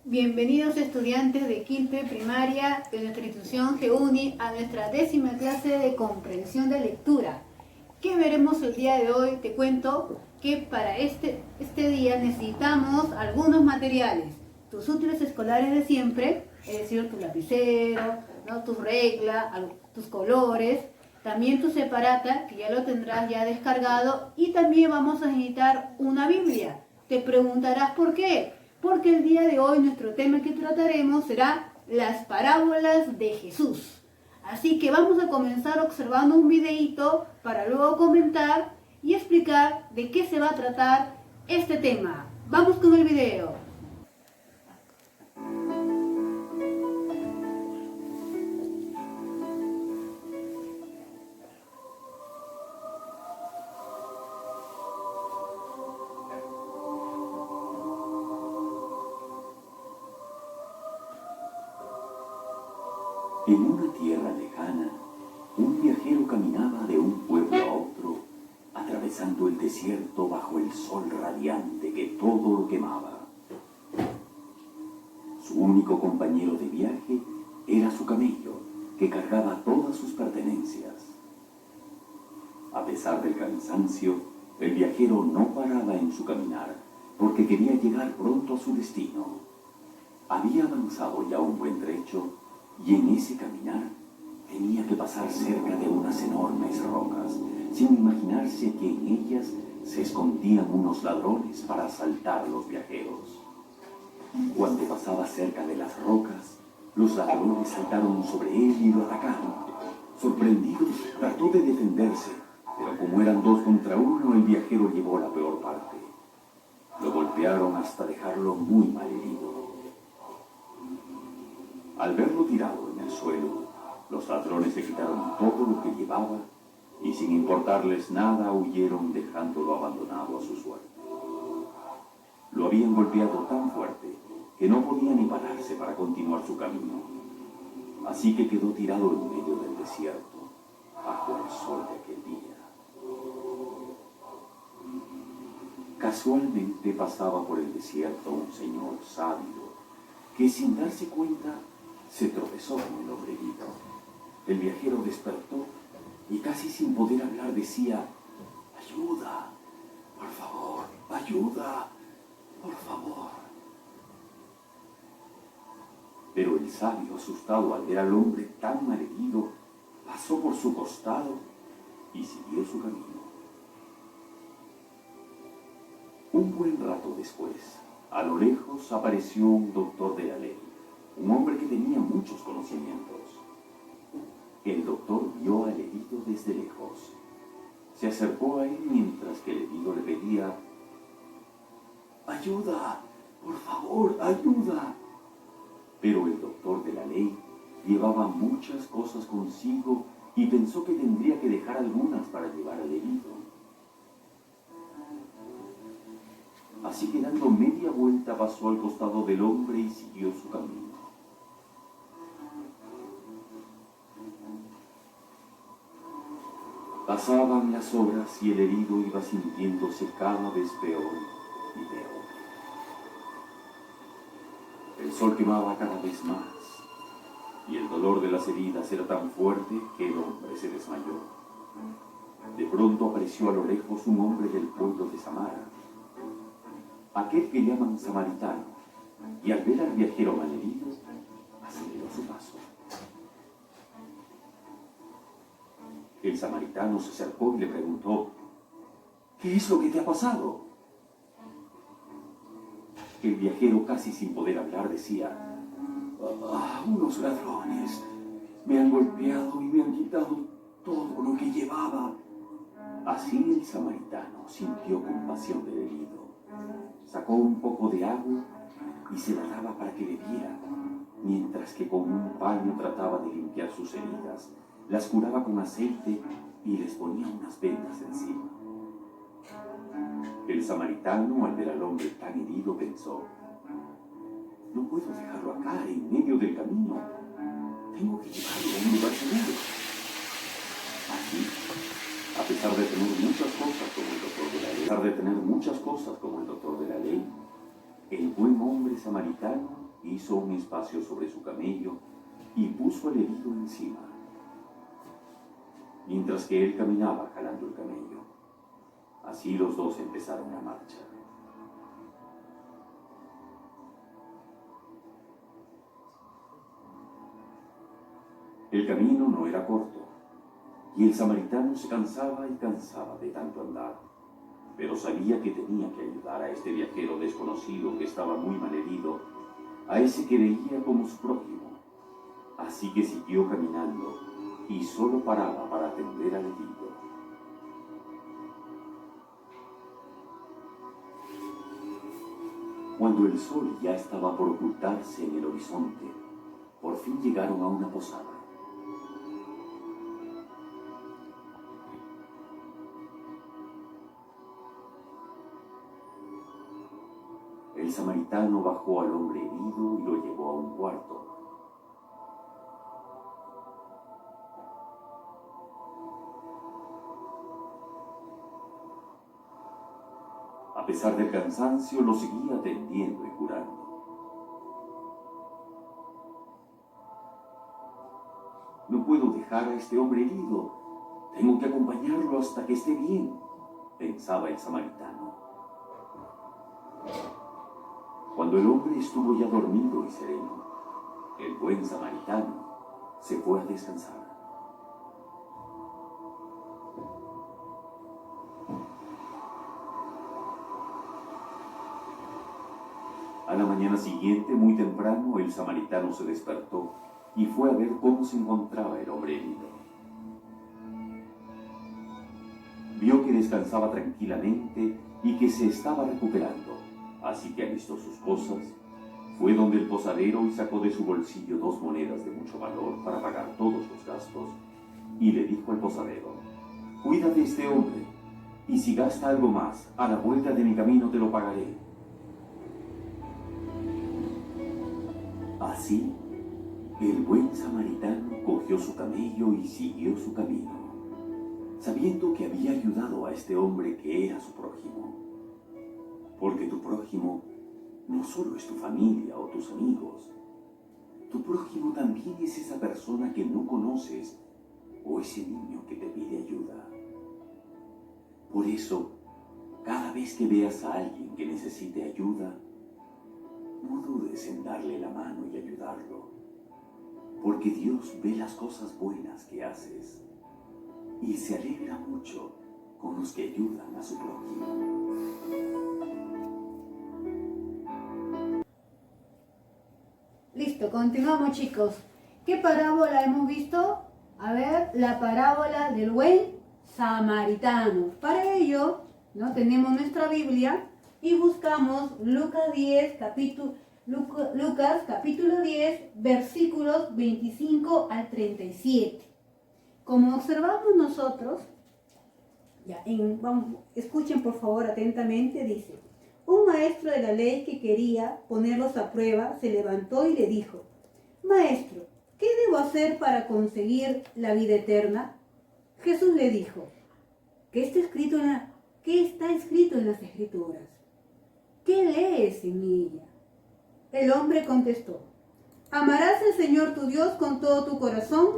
Bienvenidos estudiantes de quinto de primaria de nuestra institución GUNI a nuestra 10ª clase de comprensión de lectura. ¿Qué veremos el día de hoy? Te cuento que para este día necesitamos algunos materiales. Tus útiles escolares de siempre, es decir, tu lapicero, ¿no? Tu regla, tus colores, también tu separata, que ya lo tendrás ya descargado, y también vamos a necesitar una Biblia. Te preguntarás ¿por qué? Porque el día de hoy nuestro tema que trataremos será las parábolas de Jesús. Así que vamos a comenzar observando un videíto para luego comentar y explicar de qué se va a tratar este tema. Vamos con el video. En una tierra lejana, un viajero caminaba de un pueblo a otro, atravesando el desierto bajo el sol radiante que todo lo quemaba. Su único compañero de viaje era su camello, que cargaba todas sus pertenencias. A pesar del cansancio, el viajero no paraba en su caminar, porque quería llegar pronto a su destino. Había avanzado ya un buen trecho, y en ese caminar tenía que pasar cerca de unas enormes rocas, sin imaginarse que en ellas se escondían unos ladrones para asaltar a los viajeros. Cuando pasaba cerca de las rocas, los ladrones saltaron sobre él y lo atacaron. Sorprendido, trató de defenderse, pero como eran 2 contra 1, el viajero llevó la peor parte. Lo golpearon hasta dejarlo muy mal herido. Al verlo tirado en el suelo, los ladrones le quitaron todo lo que llevaba y sin importarles nada huyeron dejándolo abandonado a su suerte. Lo habían golpeado tan fuerte que no podía ni pararse para continuar su camino. Así que quedó tirado en medio del desierto, bajo el sol de aquel día. Casualmente pasaba por el desierto un señor sabio que sin darse cuenta se tropezó con el hombre herido. El viajero despertó y casi sin poder hablar decía: «¡Ayuda! ¡Por favor! ¡Ayuda! ¡Por favor!». Pero el sabio, asustado al ver al hombre tan malherido, pasó por su costado y siguió su camino. Un buen rato después, a lo lejos apareció un doctor de la ley, un hombre que tenía muchos conocimientos. El doctor vio al herido desde lejos. Se acercó a él mientras que el herido le pedía: «¡Ayuda! ¡Por favor, ayuda!». Pero el doctor de la ley llevaba muchas cosas consigo y pensó que tendría que dejar algunas para llevar al herido. Así que dando media vuelta pasó al costado del hombre y siguió su camino. Pasaban las horas y el herido iba sintiéndose cada vez peor y peor. El sol quemaba cada vez más y el dolor de las heridas era tan fuerte que el hombre se desmayó. De pronto apareció a lo lejos un hombre del pueblo de Samara, aquel que llaman samaritano, y al ver al viajero malherido, aceleró su paso. El samaritano se acercó y le preguntó: «¿Qué es lo que te ha pasado?». El viajero, casi sin poder hablar, decía: «Unos ladrones me han golpeado y me han quitado todo lo que llevaba». Así el samaritano sintió compasión del herido. Sacó un poco de agua y se la daba para que bebiera, mientras que con un paño trataba de limpiar sus heridas, las curaba con aceite y les ponía unas vendas encima. El samaritano, al ver al hombre tan herido, pensó: «No puedo dejarlo acá, en medio del camino. Tengo que llevarlo a un lugar seguro». Así, a pesar de tener muchas cosas como el doctor de la ley, el buen hombre samaritano hizo un espacio sobre su camello y puso al herido encima, mientras que él caminaba jalando el camello. Así los dos empezaron la marcha. El camino no era corto, y el samaritano se cansaba y cansaba de tanto andar, pero sabía que tenía que ayudar a este viajero desconocido que estaba muy mal herido, a ese que veía como su prójimo. Así que siguió caminando y solo paraba para atender al herido. Cuando el sol ya estaba por ocultarse en el horizonte, por fin llegaron a una posada. El samaritano bajó al hombre herido y lo llevó a un cuarto. A pesar del cansancio, lo seguía atendiendo y curando. No puedo dejar a este hombre herido. Tengo que acompañarlo hasta que esté bien, pensaba el samaritano. Cuando el hombre estuvo ya dormido y sereno, el buen samaritano se fue a descansar. A la mañana siguiente, muy temprano, el samaritano se despertó y fue a ver cómo se encontraba el hombre herido. Vio que descansaba tranquilamente y que se estaba recuperando, así que alistó sus cosas, fue donde el posadero y sacó de su bolsillo 2 monedas de mucho valor para pagar todos los gastos, y le dijo al posadero: «Cuida de este hombre, y si gasta algo más, a la vuelta de mi camino te lo pagaré». Así, el buen samaritano cogió su camello y siguió su camino, sabiendo que había ayudado a este hombre que era su prójimo. Porque tu prójimo no solo es tu familia o tus amigos, tu prójimo también es esa persona que no conoces o ese niño que te pide ayuda. Por eso, cada vez que veas a alguien que necesite ayuda, no dudes en darle la mano y ayudarlo, porque Dios ve las cosas buenas que haces y se alegra mucho con los que ayudan a su prójimo. Listo, continuamos, chicos. ¿Qué parábola hemos visto? A ver, la parábola del buen samaritano. Para ello, ¿no?, tenemos nuestra Biblia y buscamos Lucas capítulo 10, versículos 25 al 37. Como observamos nosotros, escuchen por favor atentamente, dice: un maestro de la ley que quería ponerlos a prueba se levantó y le dijo: «Maestro, ¿qué debo hacer para conseguir la vida eterna?» Jesús le dijo: ¿Qué está escrito en las Escrituras? ¿Qué lees en ella? El hombre contestó: «Amarás al Señor tu Dios con todo tu corazón,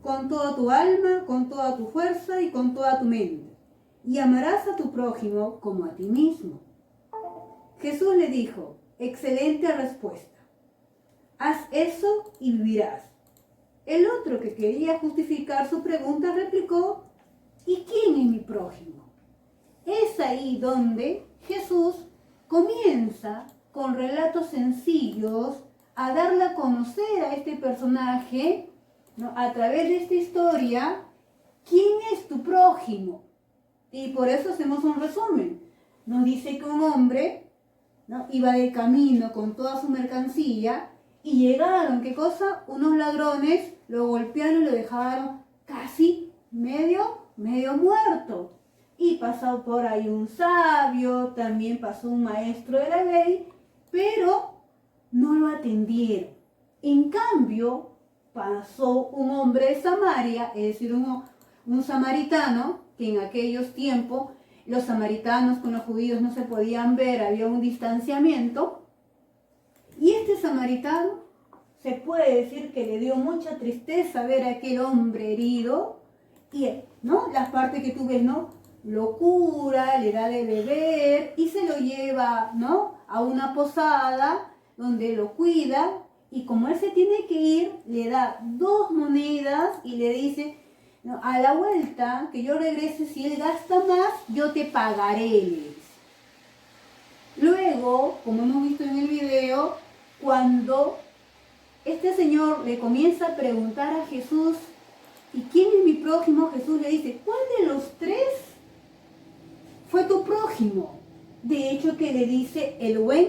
con toda tu alma, con toda tu fuerza y con toda tu mente, y amarás a tu prójimo como a ti mismo». Jesús le dijo: «Excelente respuesta. Haz eso y vivirás». El otro, que quería justificar su pregunta, replicó: «¿Y quién es mi prójimo?». Es ahí donde Jesús comienza con relatos sencillos a darle a conocer a este personaje, ¿no?, a través de esta historia, quién es tu prójimo. Y por eso hacemos un resumen. Nos dice que un hombre, ¿no?, iba de camino con toda su mercancía y llegaron, ¿qué cosa? Unos ladrones, lo golpearon y lo dejaron casi medio muerto. Y pasó por ahí un sabio, también pasó un maestro de la ley, pero no lo atendieron. En cambio, pasó un hombre de Samaria, es decir, un samaritano, que en aquellos tiempos los samaritanos con los judíos no se podían ver, había un distanciamiento, y Y este samaritano se puede decir que le dio mucha tristeza ver a aquel hombre herido y, ¿no? Las partes que tú ves, ¿no? Lo cura, le da de beber y se lo lleva, ¿no? A una posada donde lo cuida y como él se tiene que ir, le da 2 monedas y le dice, no, a la vuelta que yo regrese, si él gasta más, yo te pagaré, le dice. Luego, como hemos visto en el video, cuando este señor le comienza a preguntar a Jesús, ¿y quién es mi prójimo? Jesús le dice, ¿cuál de los 3 fue tu prójimo? De hecho, que le dice el buen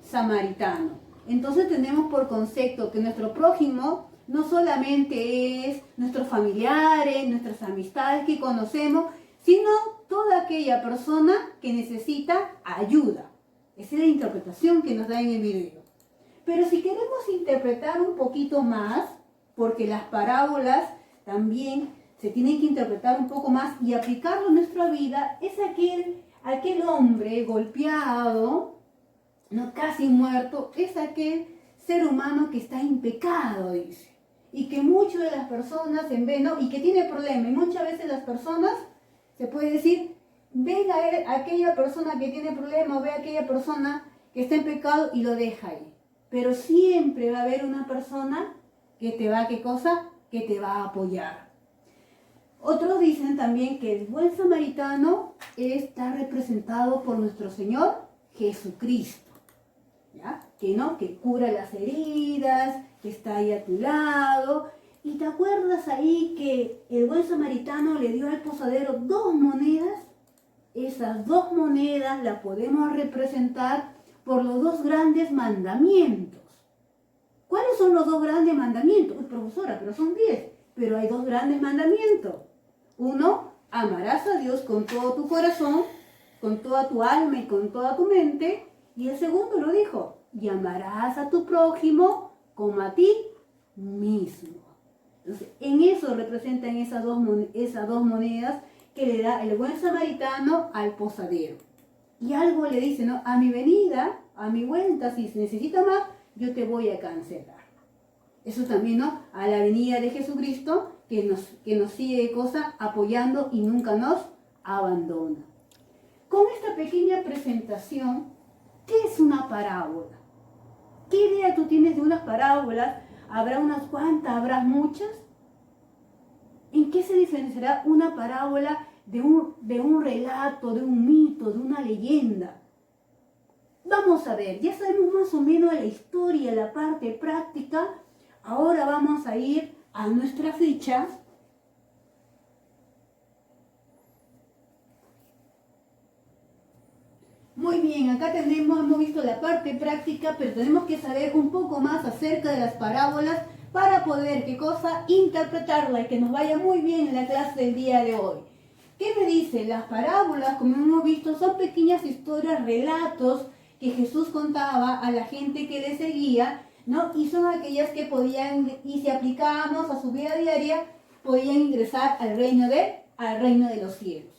samaritano. Entonces tenemos por concepto que nuestro prójimo no solamente es nuestros familiares, nuestras amistades que conocemos, sino toda aquella persona que necesita ayuda. Esa es la interpretación que nos da en el video. Pero si queremos interpretar un poquito más, porque las parábolas también se tienen que interpretar un poco más y aplicarlo en nuestra vida, es aquel hombre golpeado, no casi muerto, es aquel ser humano que está en pecado, dice. Y que muchas de las personas ¿no? Y que tiene problemas. Y muchas veces las personas, se puede decir, ven a aquella persona que tiene problemas, ve a aquella persona que está en pecado y lo deja ahí. Pero siempre va a haber una persona que te va, ¿qué cosa? Que te va a apoyar. Otros dicen también que el buen samaritano está representado por nuestro Señor Jesucristo, ¿ya? Que cura las heridas, que está ahí a tu lado. ¿Y te acuerdas ahí que el buen samaritano le dio al posadero 2 monedas? Esas 2 monedas las podemos representar por los 2 grandes mandamientos. ¿Cuáles son los 2 grandes mandamientos? Uy, profesora, pero son 10. Pero hay 2 grandes mandamientos. Uno, amarás a Dios con todo tu corazón, con toda tu alma y con toda tu mente. Y el segundo lo dijo, y amarás a tu prójimo como a ti mismo. Entonces, en eso representan esas dos monedas que le da el buen samaritano al posadero. Y algo le dice, ¿no? A mi venida, a mi vuelta, si necesita más, yo te voy a cancelar. Eso también, ¿no? A la venida de Jesucristo, que nos sigue apoyando y nunca nos abandona. Con esta pequeña presentación, ¿qué es una parábola? ¿Qué idea tú tienes de unas parábolas? ¿Habrá unas cuantas? ¿Habrá muchas? ¿En qué se diferenciará una parábola de un relato, de un mito, de una leyenda? Vamos a ver, ya sabemos más o menos la historia, la parte práctica. Ahora vamos a ir a nuestra ficha. Muy bien, acá hemos visto la parte práctica, pero tenemos que saber un poco más acerca de las parábolas para poder, ¿qué cosa? Interpretarla y que nos vaya muy bien en la clase del día de hoy. ¿Qué me dice? Las parábolas, como hemos visto, son pequeñas historias, relatos que Jesús contaba a la gente que le seguía, ¿no? Y son aquellas que podían, y si aplicábamos a su vida diaria, podían ingresar al reino de los cielos.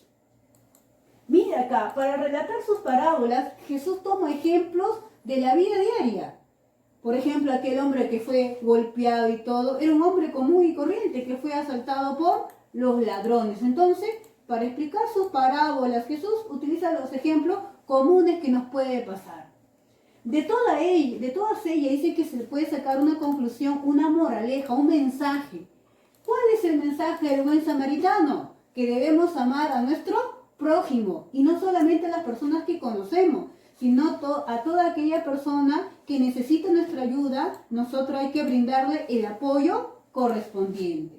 Mira acá, para relatar sus parábolas, Jesús toma ejemplos de la vida diaria. Por ejemplo, aquel hombre que fue golpeado y todo, era un hombre común y corriente que fue asaltado por los ladrones. Entonces, para explicar sus parábolas, Jesús utiliza los ejemplos comunes que nos puede pasar. De todas ellas dice que se puede sacar una conclusión, una moraleja, un mensaje. ¿Cuál es el mensaje del buen samaritano? Que debemos amar a nuestro prójimo, y no solamente a las personas que conocemos, sino a toda aquella persona que necesita nuestra ayuda. Nosotros hay que brindarle el apoyo correspondiente.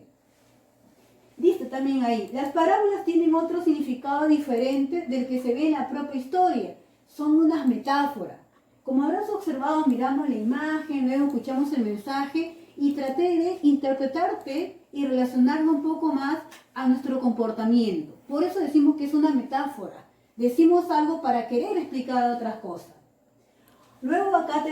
Dice también ahí, las parábolas tienen otro significado diferente del que se ve en la propia historia. Son unas metáforas. Como habrás observado, miramos la imagen, luego escuchamos el mensaje y traté de interpretarte y relacionarlo un poco más a nuestro comportamiento. Por eso decimos que es una metáfora. Decimos algo para querer explicar otras cosas. Luego acá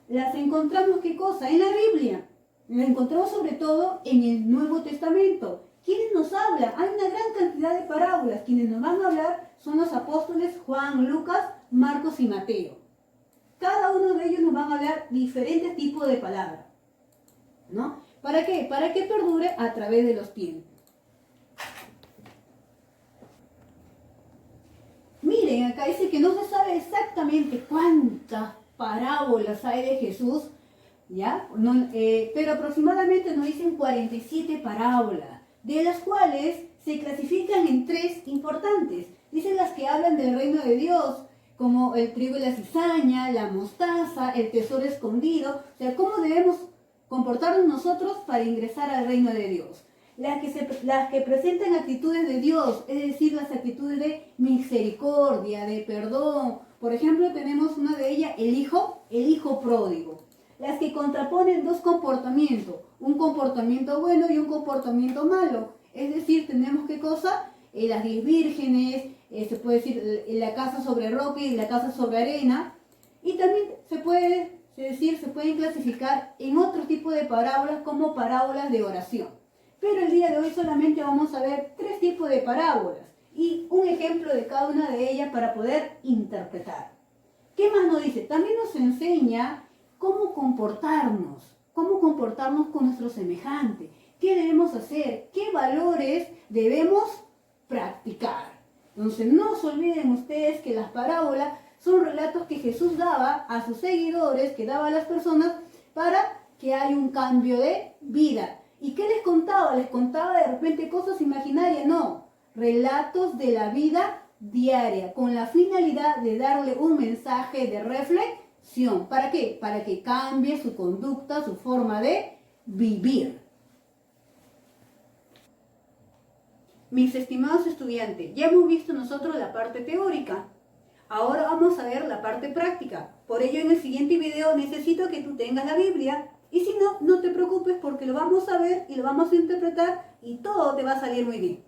las encontramos, ¿qué cosa? En la Biblia. Las encontramos sobre todo en el Nuevo Testamento. ¿Quiénes nos hablan? Hay una gran cantidad de parábolas. Quienes nos van a hablar son los apóstoles Juan, Lucas, Marcos y Mateo. cada uno de ellos nos van a hablar diferentes tipos de palabras, ¿no? ¿Para qué? Para que perdure a través de los tiempos. Miren, acá dice que no se sabe exactamente cuántas parábolas hay de Jesús, ¿ya? No, pero aproximadamente nos dicen 47 parábolas, de las cuales se clasifican en 3 importantes. Dicen las que hablan del reino de Dios, como el trigo y la cizaña, la mostaza, el tesoro escondido. O sea, cómo debemos comportarnos nosotros para ingresar al reino de Dios. Las que presentan actitudes de Dios, es decir, las actitudes de misericordia, de perdón. Por ejemplo, tenemos una de ellas, el hijo pródigo. Las que contraponen 2 comportamientos, un comportamiento bueno y un comportamiento malo. Es decir, tenemos qué cosa, las 10 vírgenes, se puede decir la casa sobre roca y la casa sobre arena. Y también se pueden clasificar en otro tipo de parábolas como parábolas de oración. Pero el día de hoy solamente vamos a ver 3 tipos de parábolas y un ejemplo de cada una de ellas para poder interpretar. ¿Qué más nos dice? También nos enseña cómo comportarnos con nuestro semejante, qué debemos hacer, qué valores debemos practicar. Entonces no se olviden ustedes que las parábolas son relatos que Jesús daba a sus seguidores, que daba a las personas para que haya un cambio de vida. ¿Y qué les contaba? ¿Les contaba de repente cosas imaginarias? No, relatos de la vida diaria, con la finalidad de darle un mensaje de reflexión. ¿Para qué? Para que cambie su conducta, su forma de vivir. Mis estimados estudiantes, ya hemos visto nosotros la parte teórica. Ahora vamos a ver la parte práctica. Por ello, en el siguiente video necesito que tú tengas la Biblia. Y si no, no te preocupes porque lo vamos a ver y lo vamos a interpretar y todo te va a salir muy bien.